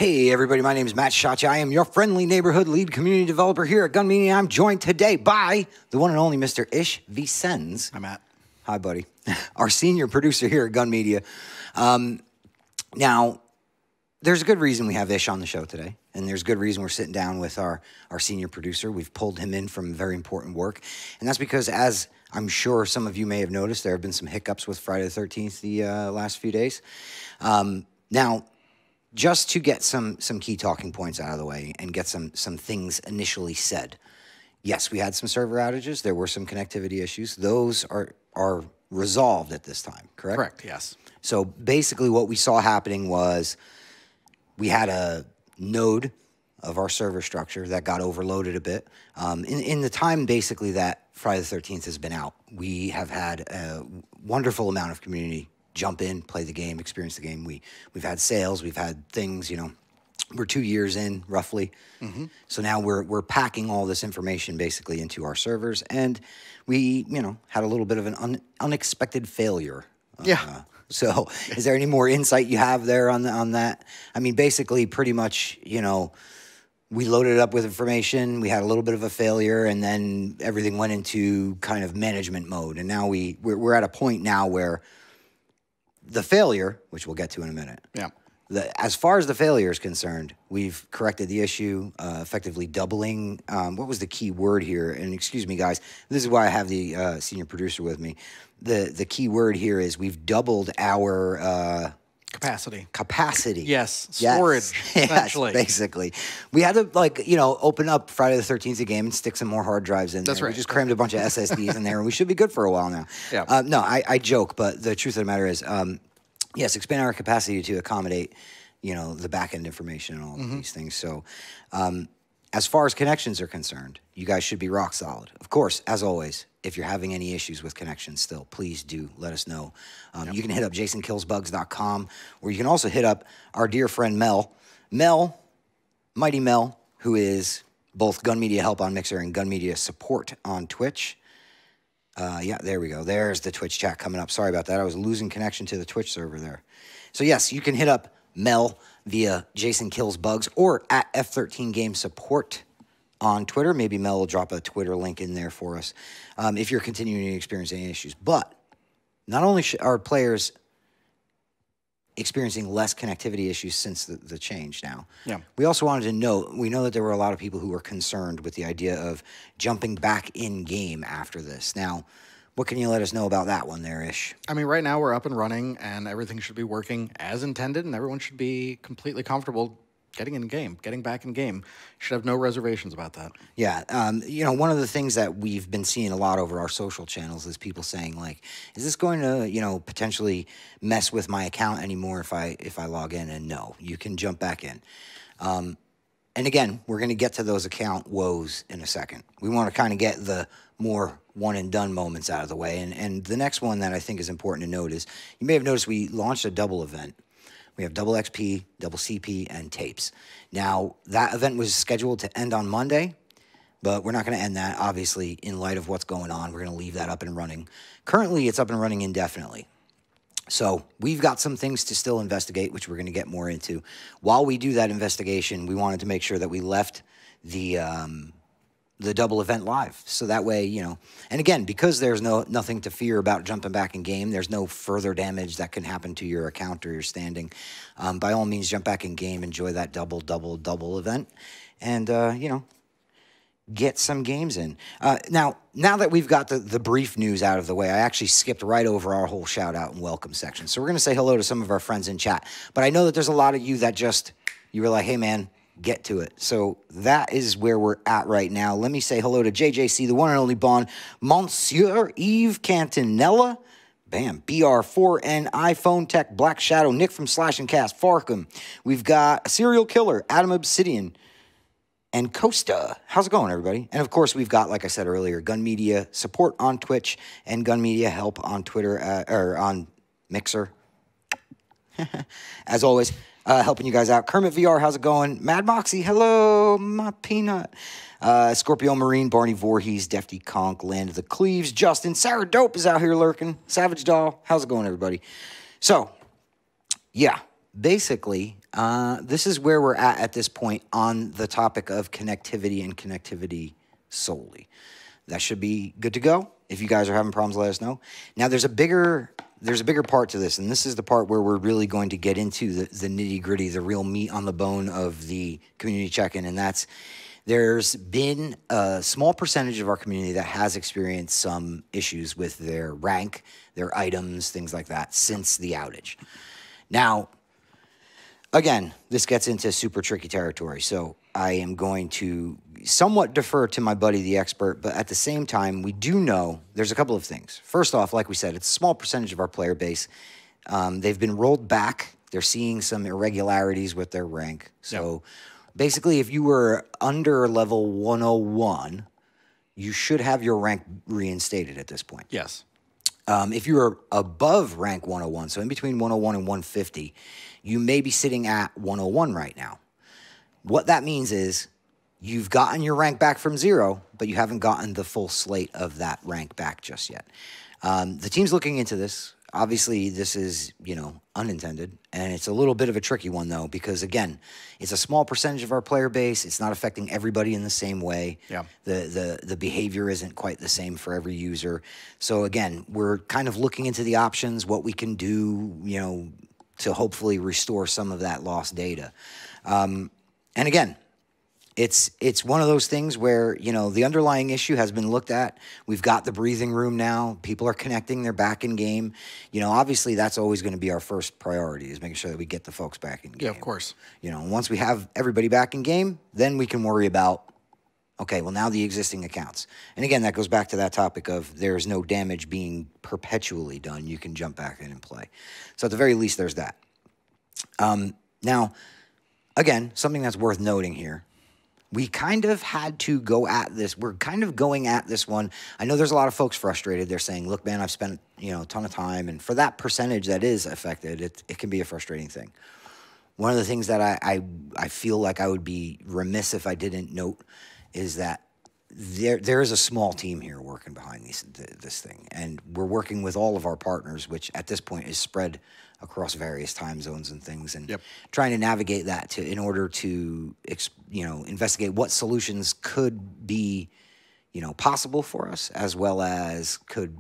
Hey everybody, my name is Matt Schatz. I am your friendly neighborhood lead community developer here at Gun Media. I'm joined today by the one and only Mr. Ish Vicens. Hi, Matt. Hi, buddy. Our senior producer here at Gun Media. Now, there's a good reason we have Ish on the show today, and there's a good reason we're sitting down with our senior producer. We've pulled him in from very important work, and that's because, as I'm sure some of you may have noticed, there have been some hiccups with Friday the 13th the last few days. Now, just to get some key talking points out of the way and get some things initially said. Yes, we had some server outages. There were some connectivity issues. Those are resolved at this time, correct? Correct, yes. So basically what we saw happening was we had a node of our server structure that got overloaded a bit. In the time basically that Friday the 13th has been out, we have had a wonderful amount of community jump in, play the game, experience the game. We've had sales, we've had things, you know, we're 2 years in roughly. Mm-hmm. So now we're packing all this information basically into our servers, and we, you know, had a little bit of an unexpected failure. Yeah. So is there any more insight you have there on that? I mean, basically pretty much, you know, we loaded it up with information, we had a little bit of a failure, and then everything went into kind of management mode. And now we're at a point now where the failure, which we'll get to in a minute. Yeah. As far as the failure is concerned, we've corrected the issue, effectively doubling. What was the key word here? And excuse me, guys, this is why I have the senior producer with me. The key word here is we've doubled our capacity. Yes, Yes, storage, essentially. basically. We had to, like, you know, open up Friday the 13th game and stick some more hard drives in there. That's right. We just crammed a bunch of SSDs in there, and we should be good for a while now. Yeah. No, I joke, but the truth of the matter is, yes, expand our capacity to accommodate, you know, the back-end information and all of these things. So as far as connections are concerned, you guys should be rock solid. Of course, as always, if you're having any issues with connections still, please do let us know. You can hit up jasonkillsbugs.com, or you can also hit up our dear friend Mel. Mighty Mel, who is both Gun Media Help on Mixer and Gun Media Support on Twitch. Yeah, there we go. There's the Twitch chat coming up. Sorry about that. I was losing connection to the Twitch server there. So yes, you can hit up Mel via Jason Kills Bugs or at F13 Game Support on Twitter. Maybe Mel will drop a Twitter link in there for us if you're continuing to experience any issues. But not only are players experiencing less connectivity issues since the change now, we also wanted to note, we know that there were a lot of people who were concerned with the idea of jumping back in game after this. Now, what can you let us know about that one there, Ish? I mean, right now we're up and running, and everything should be working as intended, and everyone should be completely comfortable getting in game, getting back in game. Should have no reservations about that. Yeah, you know, one of the things that we've been seeing a lot over our social channels is people saying, like, is this going to, you know, potentially mess with my account anymore if I log in? And no, you can jump back in. And again, we're going to get to those account woes in a second. We want to kind of get the more one-and-done moments out of the way. And the next one that I think is important to note is, you may have noticed we launched a double event. We have double XP, double CP, and tapes. Now, that event was scheduled to end on Monday, but we're not going to end that, obviously, in light of what's going on. We're going to leave that up and running. Currently, it's up and running indefinitely. So we've got some things to still investigate, which we're going to get more into. While we do that investigation, we wanted to make sure that we left the double event live. So that way, you know, and again, because there's nothing to fear about jumping back in game, there's no further damage that can happen to your account or your standing. By all means, jump back in game, enjoy that double event, and, you know, get some games in. Now that we've got the brief news out of the way, I actually skipped right over our whole shout out and welcome section. So we're going to say hello to some of our friends in chat. But I know that there's a lot of you that you were like, hey, man, get to it. So that is where we're at right now. Let me say hello to JJC, the one and only Bond, Monsieur Yves Cantinella, bam, BR4N, iPhone Tech, Black Shadow, Nick from Slash and Cast, Farkham. We've got a Serial Killer, Adam Obsidian, and Costa. How's it going, everybody? And of course, we've got, like I said earlier, Gun Media Support on Twitch and Gun Media Help on Twitter, or on Mixer. As always, helping you guys out. Kermit VR, how's it going? Mad Moxie, hello, my peanut. Scorpio Marine, Barney Voorhees, Defty Conk, Land of the Cleaves, Justin, Sarah Dope is out here lurking. Savage Doll, how's it going, everybody? So, yeah, basically, This is where we're at this point on the topic of connectivity and connectivity solely. That should be good to go. If you guys are having problems, let us know. Now, there's a bigger part to this, and this is the part where we're really going to get into the nitty-gritty, the real meat on the bone of the community check-in, and that's there's been a small percentage of our community that has experienced some issues with their rank, their items, things like that, since the outage. Now, again, this gets into super tricky territory, so I am going to somewhat defer to my buddy, the expert, but at the same time, we do know there's a couple of things. First off, like we said, it's a small percentage of our player base. They've been rolled back. They're seeing some irregularities with their rank. So basically, if you were under level 101, you should have your rank reinstated at this point. Yes. If you are above rank 101, so in between 101 and 150, you may be sitting at 101 right now. What that means is you've gotten your rank back from 0, but you haven't gotten the full slate of that rank back just yet. The team's looking into this. Obviously, this is, unintended, and it's a little bit of a tricky one, though, because, again, it's a small percentage of our player base. It's not affecting everybody in the same way. Yeah. The behavior isn't quite the same for every user. So, again, we're kind of looking into the options, what we can do, to hopefully restore some of that lost data. And again, it's one of those things where, the underlying issue has been looked at. We've got the breathing room now. People are connecting. They're back in game. Obviously that's always going to be our first priority, is making sure that we get the folks back in game. Yeah, of course. Once we have everybody back in game, then we can worry about, okay, well, now the existing accounts. And again, that goes back to that topic of there's no damage being perpetually done. You can jump back in and play. So at the very least, there's that. Now, again, something that's worth noting here, we kind of had to go at this. We're kind of going at this one. I know there's a lot of folks frustrated. They're saying, look, man, I've spent, a ton of time. And for that percentage that is affected, it can be a frustrating thing. One of the things that I feel like I would be remiss if I didn't note is that there is a small team here working behind this thing. And we're working with all of our partners, which at this point is spread across various time zones and things, and trying to navigate that in order to, investigate what solutions could be, possible for us, as well as could,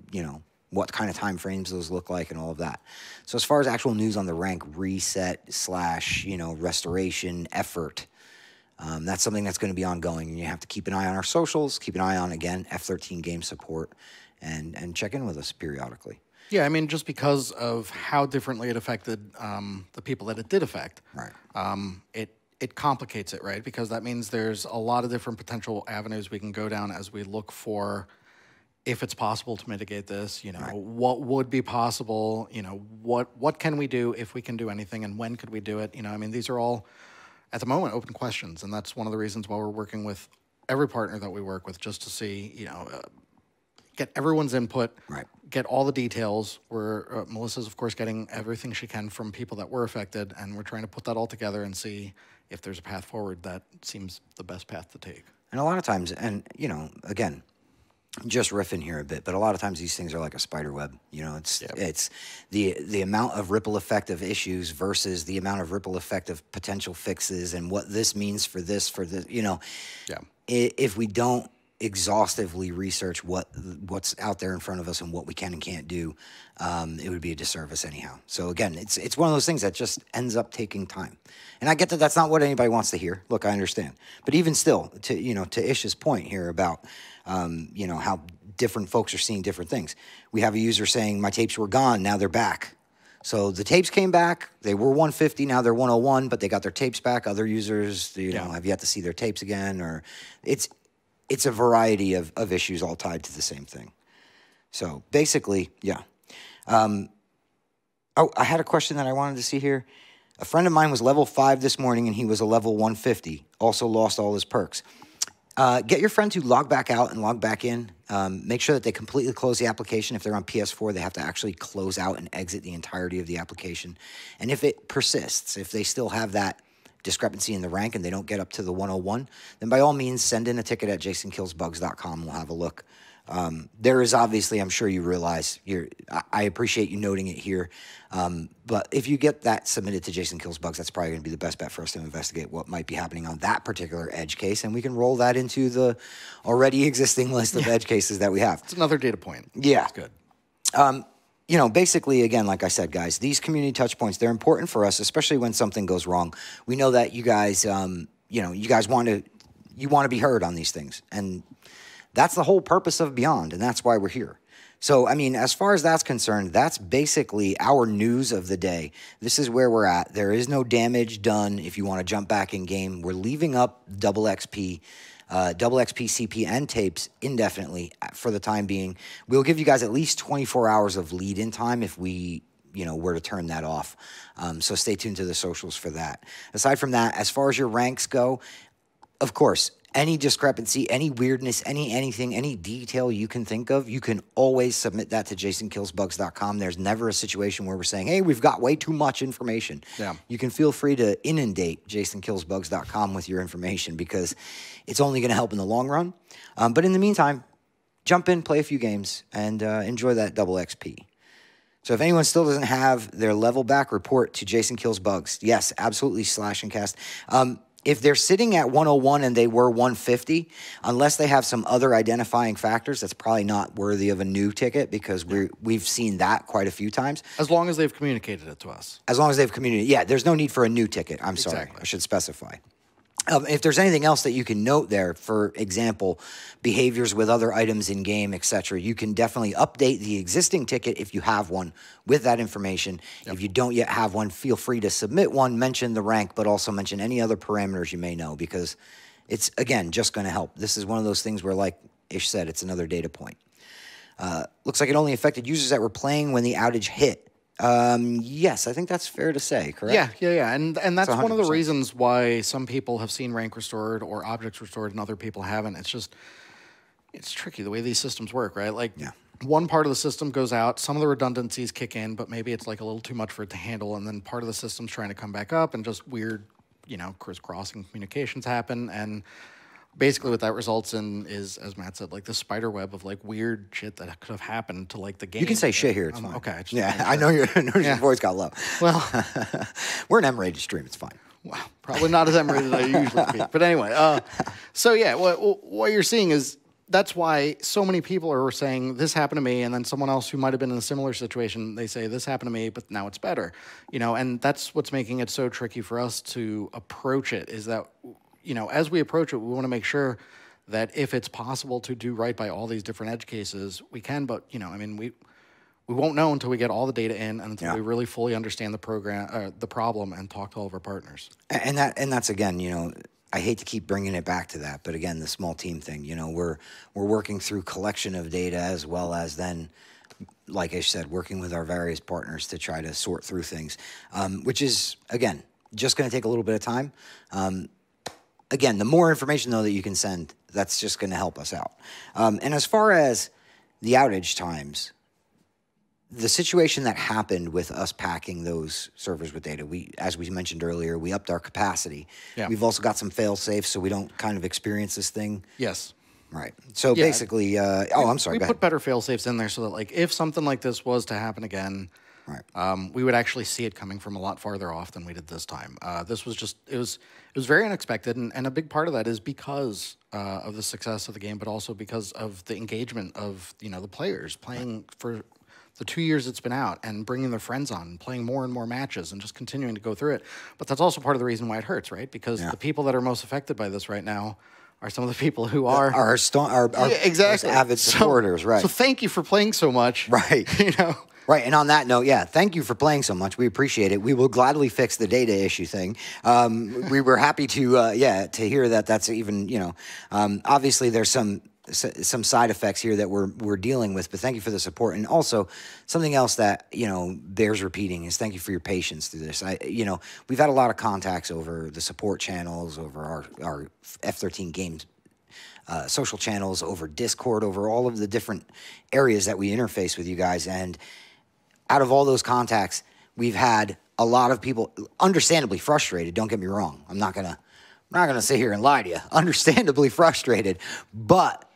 what kind of time frames those look like and all of that. So as far as actual news on the rank reset / restoration effort, that's something that's going to be ongoing, and you have to keep an eye on our socials, keep an eye on, again, F13 game support, and check in with us periodically. Yeah, I mean, just because of how differently it affected the people that it did affect, right? It complicates it, right? Because that means there's a lot of different potential avenues we can go down as we look for if it's possible to mitigate this. What would be possible? What can we do if we can do anything, and when could we do it? I mean, these are all at the moment open questions, and that's one of the reasons why we're working with every partner that we work with, just to see, get everyone's input, right? Get all the details. Melissa's, of course, getting everything she can from people that were affected, and we're trying to put that all together and see if there's a path forward that seems the best path to take. And a lot of times, and, again, just riffing here a bit, but a lot of times these things are like a spider web. It's the amount of ripple effect of issues versus the amount of ripple effect of potential fixes, and what this means for this. If we don't exhaustively research what's out there in front of us and what we can and can't do, it would be a disservice anyhow. So again, it's one of those things that just ends up taking time. And I get that that's not what anybody wants to hear. Look, I understand. But even still, to Ish's point here about how different folks are seeing different things. We have a user saying, my tapes were gone, now they're back. So the tapes came back. They were 150, now they're 101, but they got their tapes back. Other users, have yet to see their tapes again, or it's a variety of issues all tied to the same thing. So basically, yeah. I had a question that I wanted to see here. A friend of mine was level 5 this morning, and he was a level 150. Also lost all his perks. Get your friend to log back out and log back in. Make sure that they completely close the application. If they're on PS4, they have to actually close out and exit the entirety of the application. And if it persists, if they still have that discrepancy in the rank and they don't get up to the 101, then by all means send in a ticket at jasonkillsbugs.com. We'll have a look There is obviously, I'm sure you realize, I appreciate you noting it here. But if you get that submitted to Jason Kills Bugs, that's probably going to be the best bet for us to investigate what might be happening on that particular edge case. And we can roll that into the already existing list of edge cases that we have. It's another data point. Yeah. That's good. You know, basically, again, like I said, guys, these community touch points, they're important for us, especially when something goes wrong. We know that you guys, you guys want to be heard on these things. And that's the whole purpose of Beyond, and that's why we're here. So, I mean, as far as that's concerned, that's basically our news of the day. This is where we're at. There is no damage done if you want to jump back in game. We're leaving up double XP CP, and tapes indefinitely for the time being. We'll give you guys at least 24 hours of lead-in time if we, were to turn that off. So stay tuned to the socials for that. Aside from that, as far as your ranks go, of course, any discrepancy, any weirdness, anything, any detail you can think of, you can always submit that to jasonkillsbugs.com. There's never a situation where we're saying, hey, we've got way too much information. Yeah. You can feel free to inundate jasonkillsbugs.com with your information because it's only going to help in the long run. But in the meantime, jump in, play a few games, and enjoy that double XP. So if anyone still doesn't have their level back, report to Jason Kills Bugs. Yes, absolutely, slash and cast. If they're sitting at 101 and they were 150, unless they have some other identifying factors, that's probably not worthy of a new ticket because we've seen that quite a few times. As long as they've communicated it to us. As long as they've communicated. Yeah, there's no need for a new ticket. I'm sorry. I should specify. If there's anything else that you can note there, for example, behaviors with other items in game, etc., you can definitely update the existing ticket if you have one with that information. Yep. If you don't yet have one, feel free to submit one, mention the rank, but also mention any other parameters you may know because it's, again, just going to help. This is one of those things where, like Ish said, it's another data point. Looks like it only affected users that were playing when the outage hit. Yes, I think that's fair to say, correct? Yeah. And that's one of the reasons why some people have seen rank restored or objects restored and other people haven't. It's tricky the way these systems work, right? Like one part of the system goes out, some of the redundancies kick in, but maybe it's like a little too much for it to handle, and then part of the system's trying to come back up and just weird, crisscrossing communications happen, and basically what that results in is, as Matt said, like the spider web of like weird shit that could have happened to like the game. You can say shit here, it's fine. Okay. I know your voice got low. Well, we're an M-rated stream, it's fine. Wow, probably not as M-rated as I usually speak. But anyway, so yeah, what you're seeing is that's why so many people are saying this happened to me, and then someone else who might have been in a similar situation, they say this happened to me, but now it's better. And that's what's making it so tricky for us to approach it, is that as we approach it, we want to make sure that if it's possible to do right by all these different edge cases, we can. But we won't know until we get all the data in and until we really fully understand the problem, and talk to all of our partners. And that's again, I hate to keep bringing it back to that, but again, the small team thing. We're working through collection of data as well as then, like I said, working with our various partners to try to sort through things, which is again just going to take a little bit of time. Again, the more information, though, that you can send, that's just going to help us out. And as far as the outage times, the situation that happened with us packing those servers with data, as we mentioned earlier, we upped our capacity. Yeah. We've also got some fail-safes so we don't kind of experience this thing. Yes. Right. So basically, I'm sorry. We put better fail-safes in there so that, like, if something like this was to happen again, we would actually see it coming from a lot farther off than we did this time. This was just, it was very unexpected, and a big part of that is because of the success of the game, but also because of the engagement of, the players playing for the 2 years it's been out and bringing their friends on and playing more and more matches and just continuing to go through it. But that's also part of the reason why it hurts, right? Because the people that are most affected by this right now are some of the people who are exactly avid supporters, right? So thank you for playing so much, right? Right, and on that note, thank you for playing so much. We appreciate it. We will gladly fix the data issue thing. We were happy to hear that. That's even obviously there's some side effects here that we're dealing with. But thank you for the support, and also something else that bears repeating is thank you for your patience through this. We've had a lot of contacts over the support channels, over our F13 games. Social channels, over Discord, over all of the different areas that we interface with you guys. And out of all those contacts, we've had a lot of people understandably frustrated. Don't get me wrong. I'm not gonna sit here and lie to you. Understandably frustrated. But,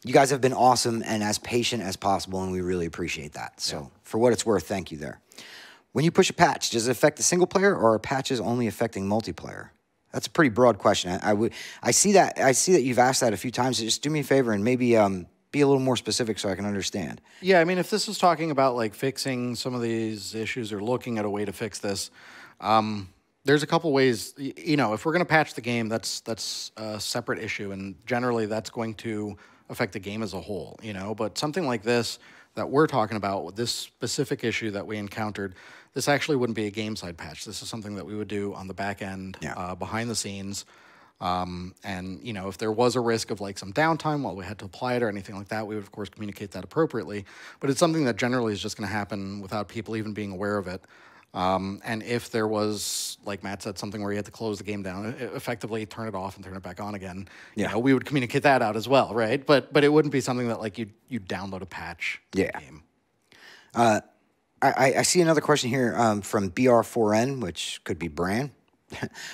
you guys have been awesome and as patient as possible, and we really appreciate that. So for what it's worth, thank you there. When you push a patch, does it affect the single player, or are patches only affecting multiplayer? That's a pretty broad question. I see that you've asked that a few times. Just do me a favor and maybe be a little more specific so I can understand. Yeah, I mean, if this is talking about like fixing some of these issues or looking at a way to fix this, there's a couple ways. You know, if we're going to patch the game, that's a separate issue, and generally that's going to affect the game as a whole. You know, but something like this that we're talking about, with this specific issue that we encountered, this actually wouldn't be a game side patch. This is something that we would do on the back end, behind the scenes. And, you know, if there was a risk of like some downtime while we had to apply it or anything like that, we would, of course, communicate that appropriately. But it's something that generally is just going to happen without people even being aware of it. And if there was, like Matt said, something where you had to close the game down, effectively turn it off and turn it back on again, you know, we would communicate that out as well, right? But it wouldn't be something that like you download a patch to the game. I see another question here from BR4N, which could be Bran.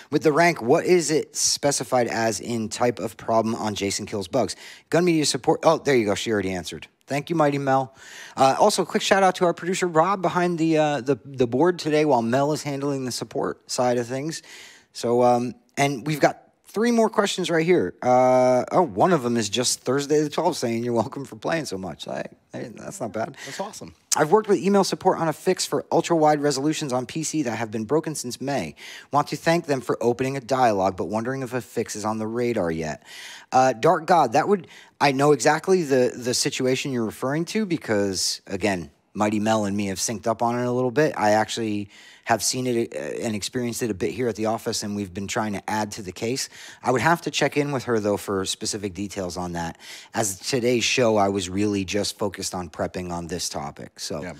With the rank, what is it specified as in type of problem on Jason Kills Bugs? Gun Media support. Oh, there you go. She already answered. Thank you, Mighty Mel. Also, a quick shout out to our producer Rob behind the board today, while Mel is handling the support side of things. So, and we've got 3 more questions right here. One of them is just Thursday the 12th saying you're welcome for playing so much. Hey, that's not bad. That's awesome. I've worked with email support on a fix for ultra-wide resolutions on PC that have been broken since May. Want to thank them for opening a dialogue, but wondering if a fix is on the radar yet. Dark God, I know exactly the situation you're referring to because, again, Mighty Mel and me have synced up on it a little bit. I actually have seen it and experienced it a bit here at the office, and we've been trying to add to the case. I would have to check in with her, though, for specific details on that. As today's show, I was really just focused on prepping on this topic. So,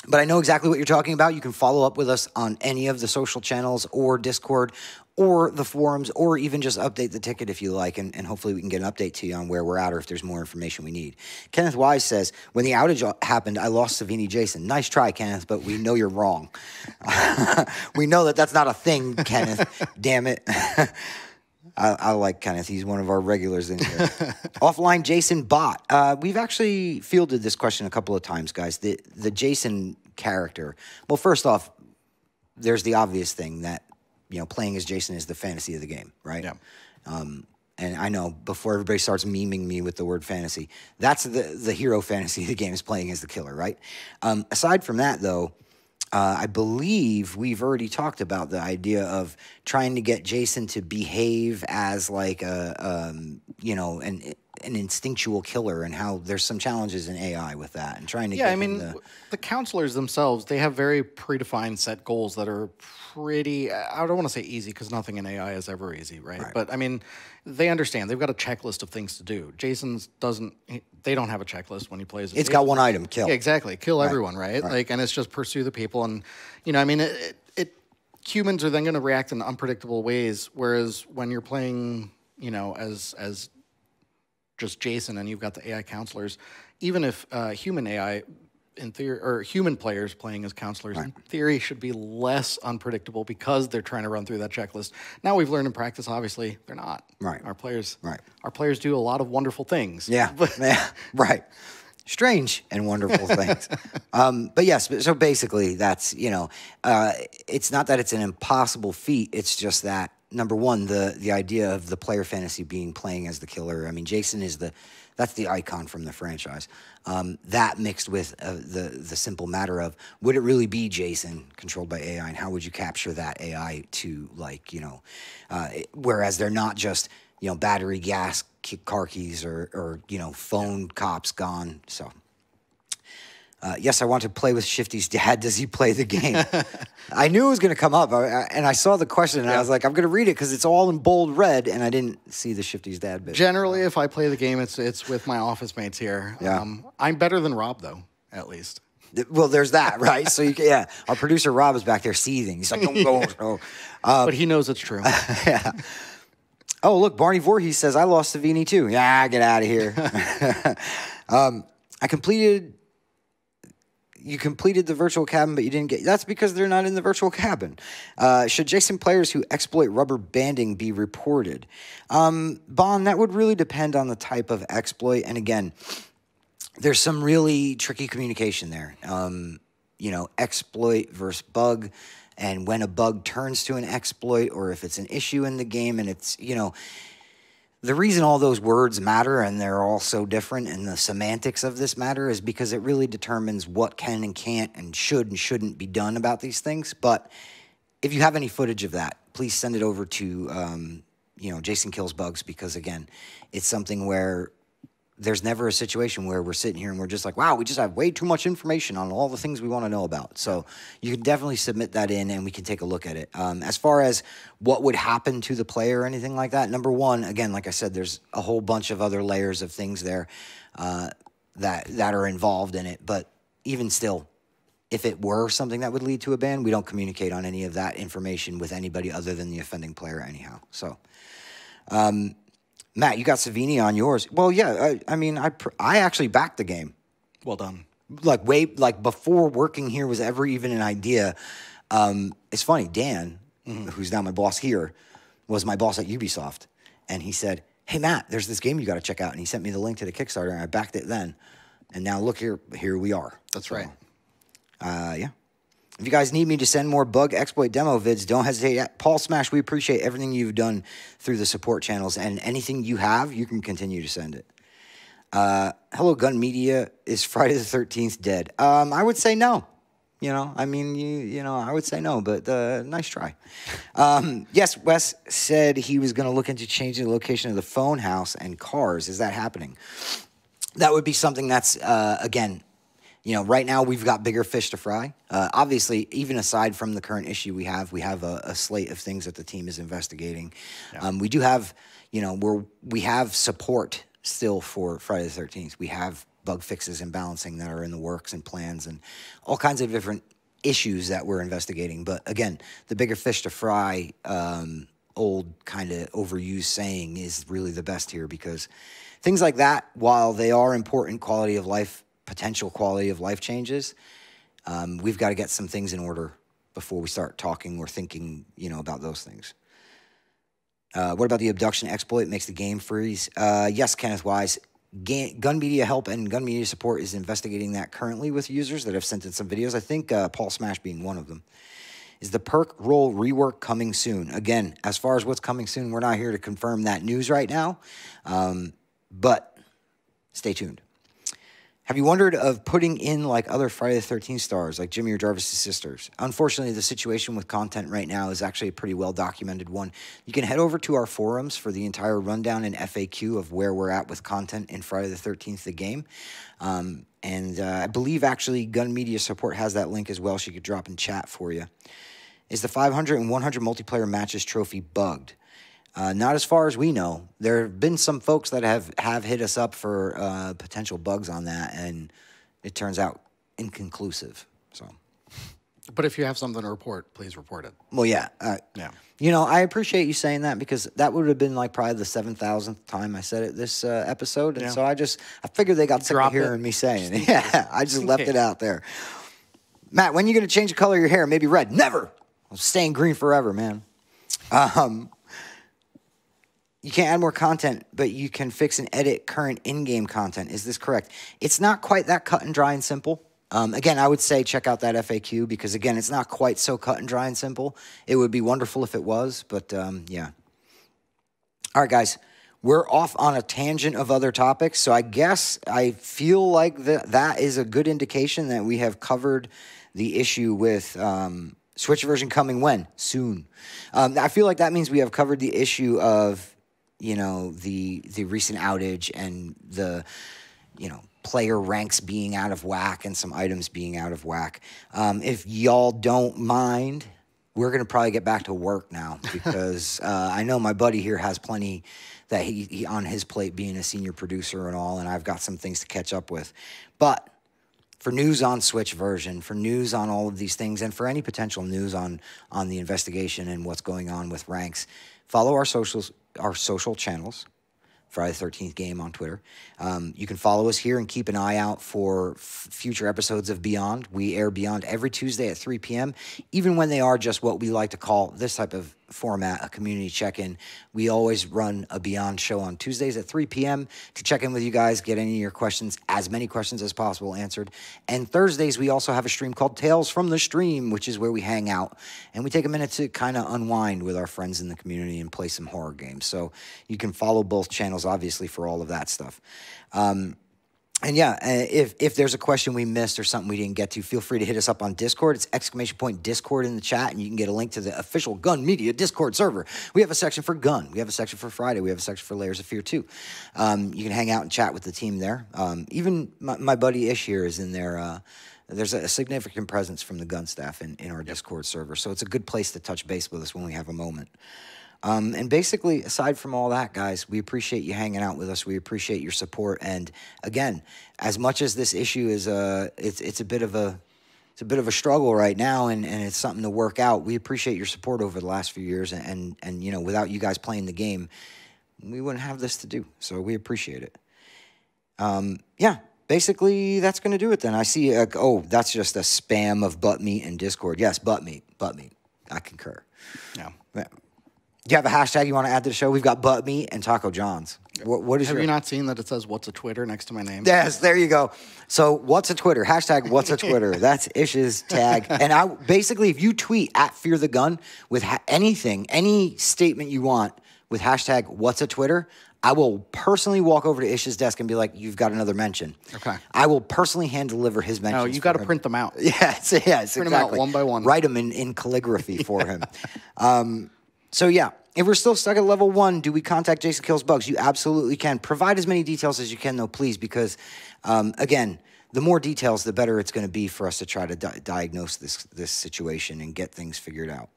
but I know exactly what you're talking about. You can follow up with us on any of the social channels or Discord or the forums, or even just update the ticket if you like, and hopefully we can get an update to you on where we're at or if there's more information we need. Kenneth Wise says, when the outage happened, I lost Savini Jason. Nice try, Kenneth, but we know you're wrong. We know that that's not a thing, Kenneth. Damn it. I like Kenneth. He's one of our regulars in here. Offline Jason Bot. We've actually fielded this question a couple of times, guys. The Jason character. Well, first off, there's the obvious thing that, you know, playing as Jason is the fantasy of the game, right? Yeah. And I know before everybody starts memeing me with the word fantasy, that's the hero fantasy of the game is playing as the killer, right? Aside from that, though, I believe we've already talked about the idea of trying to get Jason to behave as like you know, an instinctual killer, and how there's some challenges in AI with that, and trying to get the counselors themselves, they have very predefined set goals that are pretty, I don't want to say easy because nothing in AI is ever easy, right? But I mean, they understand. They've got a checklist of things to do. Jason's they don't have a checklist when he plays. It's got one item, kill. Yeah, exactly. Kill everyone, right? Like, and it's just pursue the people. And, you know, I mean, humans are then going to react in unpredictable ways, whereas when you're playing, you know, as just Jason and you've got the AI counselors, even if human AI, in theory, or human players playing as counselors, in theory, should be less unpredictable because they're trying to run through that checklist. Now we've learned in practice, obviously, they're not. Our players do a lot of wonderful things. Strange and wonderful things. But yes, so basically that's, you know, it's not that it's an impossible feat. It's just that, number one, the idea of the player fantasy being playing as the killer. I mean, Jason is that's the icon from the franchise. That mixed with the simple matter of, would it really be Jason controlled by AI, and how would you capture that AI to, like, you know, whereas they're not just, you know, battery, gas, car keys, or you know, phone cops gone. So, yes, I want to play with Shifty's dad. Does he play the game? I knew it was going to come up, and I saw the question, and I was like, I'm going to read it because it's all in bold red, and I didn't see the Shifty's dad bit. Generally, if I play the game, it's with my office mates here. I'm better than Rob, though, at least. Well, there's that, right? So, our producer Rob is back there seething. He's like, don't go. But he knows it's true. Oh, look, Barney Voorhees says, I lost Savini too. Yeah, get out of here. I completed you completed the virtual cabin, but you didn't get. That's because they're not in the virtual cabin. Should Jason players who exploit rubber banding be reported? Bond, that would really depend on the type of exploit. And again, there's some really tricky communication there. Exploit versus bug, and when a bug turns to an exploit, or if it's an issue in the game, and it's the reason all those words matter and they're all so different and the semantics of this matter is because it really determines what can and can't and should and shouldn't be done about these things. But if you have any footage of that, please send it over to, Jason Kills Bugs, because, again, it's something where there's never a situation where we're sitting here and we're just like, wow, we just have way too much information on all the things we want to know about. So you can definitely submit that in and we can take a look at it. As far as what would happen to the player or anything like that, number one, again, like I said, there's a whole bunch of other layers of things there that are involved in it. But even still, if it were something that would lead to a ban, we don't communicate on any of that information with anybody other than the offending player anyhow. So, Matt, you got Savini on yours. Well, yeah, I actually backed the game. Well done. Like before working here was ever even an idea. It's funny, Dan, who's now my boss here, was my boss at Ubisoft. And he said, hey, Matt, there's this game you got to check out. And he sent me the link to the Kickstarter, and I backed it then. And now look here we are. That's right. Yeah. If you guys need me to send more bug exploit demo vids, don't hesitate. Paul Smash, we appreciate everything you've done through the support channels, and anything you have, you can continue to send it. Hello, Gun Media. Is Friday the 13th dead? I would say no. I would say no, but nice try. Yes, Wes said he was going to look into changing the location of the phone house and cars. Is that happening? That would be something that's, again, right now we've got bigger fish to fry. Obviously, even aside from the current issue we have a slate of things that the team is investigating. Yeah. We do have, we have support still for Friday the 13th. We have bug fixes and balancing that are in the works and plans and all kinds of different issues that we're investigating. But again, the bigger fish to fry, old kind of overused saying, is really the best here, because things like that, while they are important potential quality of life changes, we've got to get some things in order before we start talking or thinking, about those things. What about the abduction exploit makes the game freeze? Yes, Kenneth Wise. Gun Media Help and Gun Media Support is investigating that currently with users that have sent in some videos. I think Paul Smash being one of them. Is the perk roll rework coming soon? Again, as far as what's coming soon, we're not here to confirm that news right now, but stay tuned. Have you wondered of putting in like other Friday the 13th stars, like Jimmy or Jarvis' sisters? Unfortunately, the situation with content right now is actually a pretty well-documented one. You can head over to our forums for the entire rundown and FAQ of where we're at with content in Friday the 13th, the game. I believe, actually, Gun Media Support has that link as well. She could drop in chat for you. Is the 500 and 100 multiplayer matches trophy bugged? Not as far as we know. There have been some folks that have hit us up for potential bugs on that, and it turns out inconclusive. So, but if you have something to report, please report it. Well, yeah. Yeah. I appreciate you saying that, because that would have been like probably the 7,000th time I said it this episode, and so I figured they got sick of hearing me saying it. Yeah, I just left it out there. Matt, when are you going to change the color of your hair? Maybe red? Never. I'm staying green forever, man. You can't add more content, but you can fix and edit current in-game content. Is this correct? It's not quite that cut and dry and simple. Again, I would say check out that FAQ, because, again, it's not quite so cut and dry and simple. It would be wonderful if it was, but, yeah. All right, guys. We're off on a tangent of other topics, so I guess I feel like that is a good indication that we have covered the issue with Switch version coming when? Soon. I feel like that means we have covered the issue of the recent outage and the, player ranks being out of whack and some items being out of whack. If y'all don't mind, we're going to probably get back to work now, because I know my buddy here has plenty that he on his plate, being a senior producer and all, and I've got some things to catch up with. But for news on Switch version, for news on all of these things, and for any potential news on the investigation and what's going on with ranks, follow our social channels. Friday the 13th game on Twitter. You can follow us here and keep an eye out for future episodes of Beyond. We air Beyond every Tuesday at 3 p.m., even when they are just what we like to call this type of format, a community check-in. We always run a Beyond show on Tuesdays at 3 p.m. to check in with you guys, get any of your questions, as many questions as possible answered. And Thursdays, we also have a stream called Tales from the Stream, which is where we hang out and we take a minute to kind of unwind with our friends in the community and play some horror games. So you can follow both channels, obviously, for all of that stuff. And yeah, if there's a question we missed or something we didn't get to, feel free to hit us up on Discord. It's !Discord in the chat, and you can get a link to the official Gun Media Discord server. We have a section for Gun. We have a section for Friday. We have a section for Layers of Fear, too. You can hang out and chat with the team there. Even my buddy Ish here is in there. There's a significant presence from the Gun staff in our Discord server, so it's a good place to touch base with us when we have a moment. And basically, aside from all that, guys, we appreciate you hanging out with us. We appreciate your support. And again, as much as this issue is it's a bit of a struggle right now, and it's something to work out. We appreciate your support over the last few years, and you know, without you guys playing the game, we wouldn't have this to do. So we appreciate it. Yeah. Basically, that's going to do it then. I see, oh, that's just a spam of butt meat in Discord. Yes, butt meat. I concur. Yeah. Do you have a hashtag you want to add to the show? We've got butt meat and Taco John's. What is Have you not seen that it says, what's a Twitter next to my name? Yes, there you go. So what's a Twitter? Hashtag what's a Twitter. That's Ish's tag. And basically, if you tweet at Fear the Gun with anything, any statement you want with hashtag what's a Twitter, I will personally walk over to Ish's desk and be like, you've got another mention. Okay. I will personally hand deliver his mentions. No, you got to print them out. Yes, print exactly. them out one by one. Write them in calligraphy for him. So yeah, if we're still stuck at level 1, do we contact Jason Kills Bugs? You absolutely can. Provide as many details as you can, though, please, because, again, the more details, the better it's going to be for us to try to diagnose this situation and get things figured out.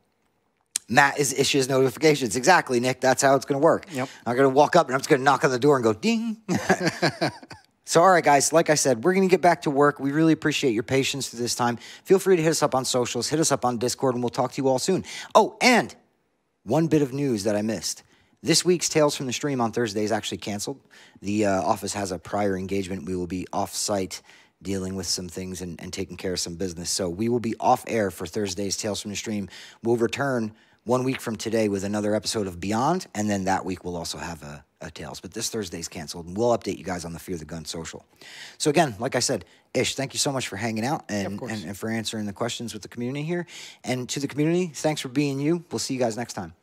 Matt is issues notifications. Exactly, Nick. That's how it's going to work. Yep. I'm going to walk up and I'm just going to knock on the door and go, ding. So, all right, guys, like I said, we're going to get back to work. We really appreciate your patience through this time. Feel free to hit us up on socials, hit us up on Discord, and we'll talk to you all soon. Oh, and one bit of news that I missed. This week's Tales from the Stream on Thursday is actually canceled. The office has a prior engagement. We will be off-site dealing with some things and taking care of some business. So we will be off air for Thursday's Tales from the Stream. We'll return 1 week from today with another episode of Beyond, and then that week we'll also have a Tales. But this Thursday's canceled, and we'll update you guys on the Fear the Gun social. So again, like I said, Ish, thank you so much for hanging out and for answering the questions with the community here. And to the community, thanks for being you. We'll see you guys next time.